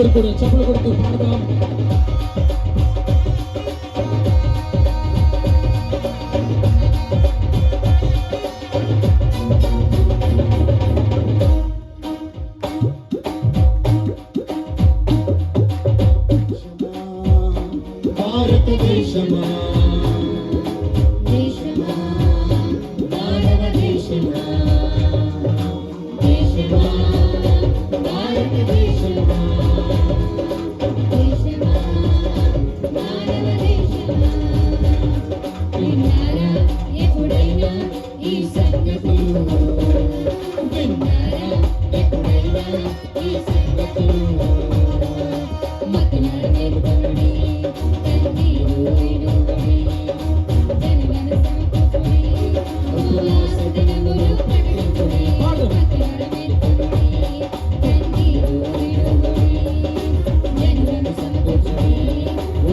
అందరూ కూడా చప్పలు కొడుతూ పాడదాం. భారతదేశమా దేశమా భారతదేశమా దేశమా భారతదేశమా దేశమా భారతదేశమా విన్నారా ఎప్పుడైనా ఈ సంగతులు విన్నారా ఎప్పుడైనా ఈ సంగతులు మతలార మేలుకొనుడి కన్నీరు విడువడి జనగణ సమకూర్చుడి ఉపవాస దినములు ప్రకటించుడి మతలార మేలుకొనుడి కన్నీరు విడువడి జనగణ సమకూర్చుడి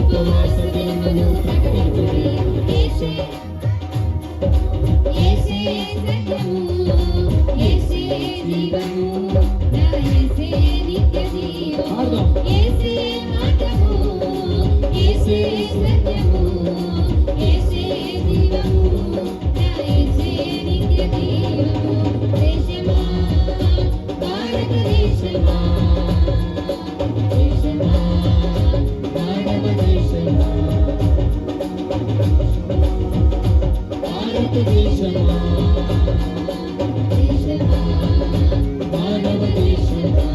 ఉపవాస దినములు ప్రకటించుడి యేసే యేసే సత్యము యేసే జీవము నా యేసే నిత్య జీవము యేసే మార్గము యేసే సత్యము యేసే జీవము నా యేసే నిత్య జీవము దేశమా భారతదేశమా దేశమా భారతదేశమా భారతదేశమా దేశమా భారతదేశమా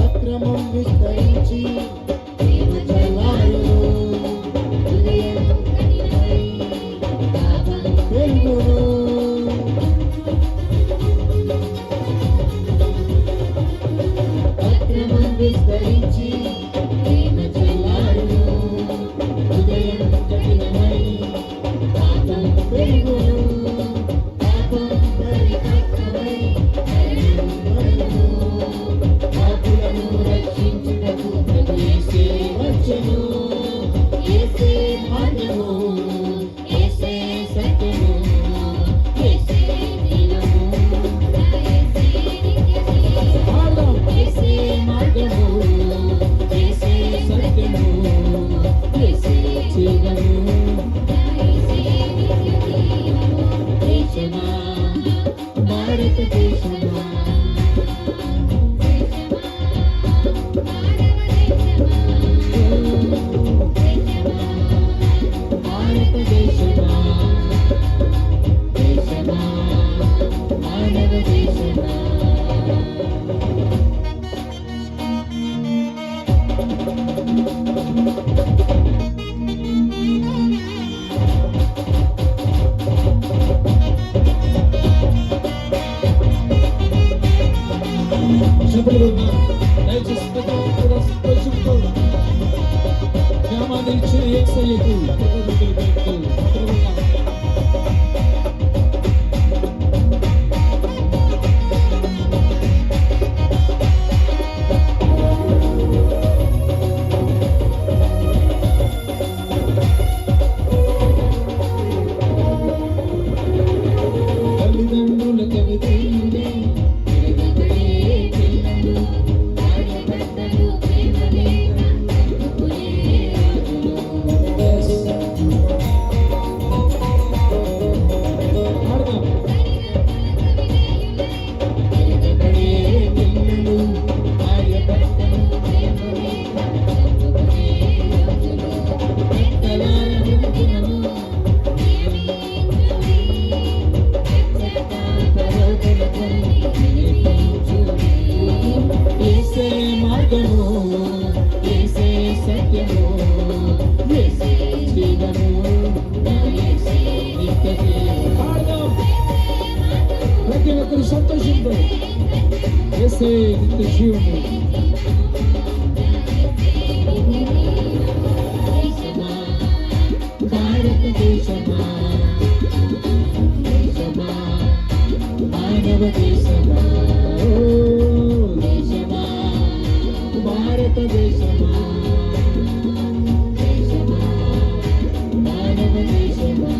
అక్రమం విస్తరించి ప్రేమ జలాలు హృదయం కఠినమై పాపం పెరుగును అక్రమం విస్తరించి ప్రేమ జలాలు హృదయం కఠినమై పాపం పెరుగును పాపం పరిపక్వమై మరణం వరకు పాపులను రక్షించుటకు ప్రభు యేసే వచ్చెను యేసే మార్గము యేసే సత్యము యేసే జీవము నా యేసే నిత్య జీవము యేసే మార్గము యేసే సత్యము యేసే జీవము నా యేసే నిత్య జీవము దేశమా భారతదేశమా భారతదేశమా దేశమా మానవదేశమా శుభ్రుడు దయచేసి ప్రతి ఒక్కరు స్పర్శిస్తూ క్షేమాన్ని ఇచ్చిన యేసయ్యకు కృతజ్ఞతలు తెలుపుతూ తల్లిదండ్రులకు విధేయులై తిరగబడే పిల్లలు భార్యాభర్తలు ప్రేమ లేక చంపుకునే రోజులు నిత్య జీవము. దేశమా, భారతదేశమా, దేశమా, మానవ దేశమా, ఓ దేశమా, భారతదేశమా, దేశమా, మానవ దేశమా.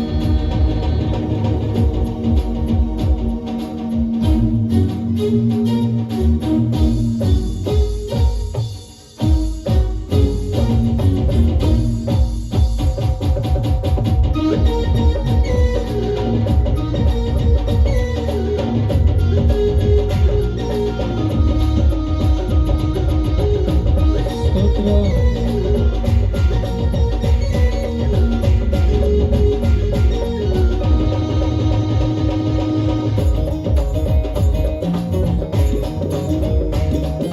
స్తోత్రం.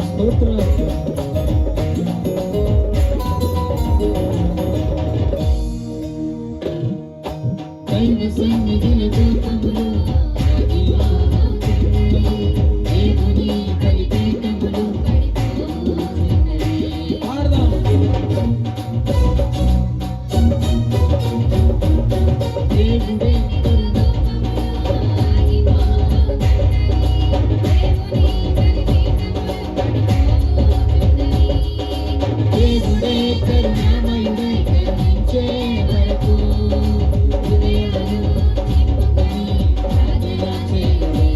స్తోత్రం. దైవ సన్నిధిలో దీపములు, దేవుని బలిపీఠములు పడిపోతున్నవి. పాడదాం. దేవుడే కరుణ, దేవుడే కరుణామయుడై కరుణించే వరకు హృదయమును నింపుకొని ప్రార్థన చేయుడి.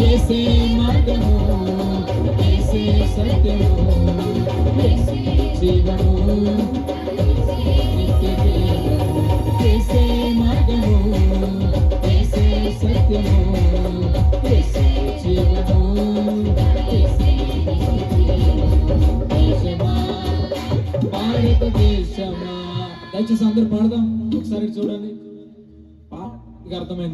యేసే మార్గము, యేసే సత్యము, యేసే జీవము, నిత్య జీవము. యేసే మార్గము, యేసే సత్యము, యేసే జీవము, యేసే నిత్య జీవము. దేశమా, భారతదేశమా. దయచేసి అందరూ పాడదాం. ఒకసారి చూడండి. ఇక అర్థమైంది.